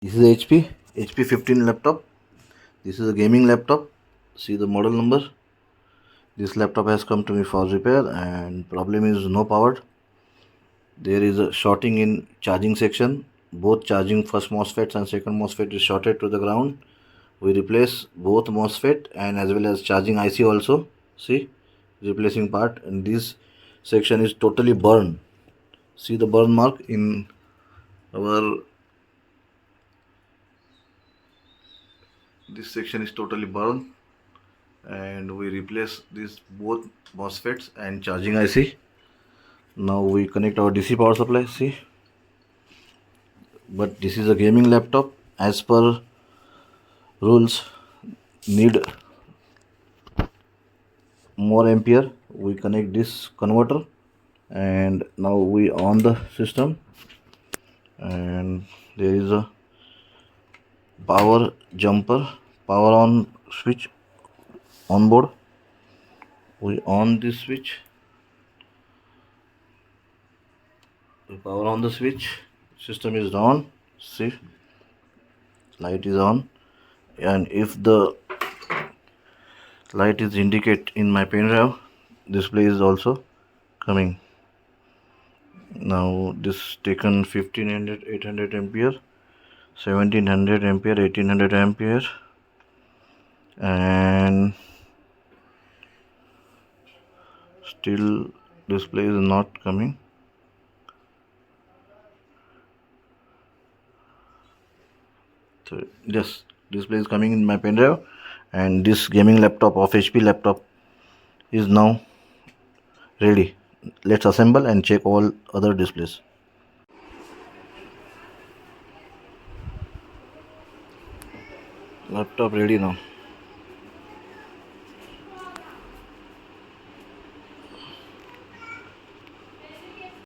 This is HP 15 laptop. This is a gaming laptop. See the model number. This laptop has come to me for repair, and problem is no power. There is a shorting in charging section. Both charging first MOSFETs and second MOSFET is shorted to the ground. We replace both MOSFET and as well as charging IC also. See, replacing part, and this section is totally burned. See the burn mark in our, this section is totally burned, and we replace this both MOSFETs and charging IC. Now we connect our DC power supply. See, but this is a gaming laptop. As per rules, need more ampere. We connect this converter, and now we on the system, and there is a power jumper, power on switch on board. We on this switch, we power on the switch, system is on. See, light is on, and if the light is indicate in my pen drive, display is also coming. Now this taken 1500, 800 ampere, 1700 ampere, 1800 ampere, and still display is not coming. So yes, display is coming in my pen drive, and this gaming laptop of HP laptop is now ready. Let's assemble and check all other displays. Laptop ready now.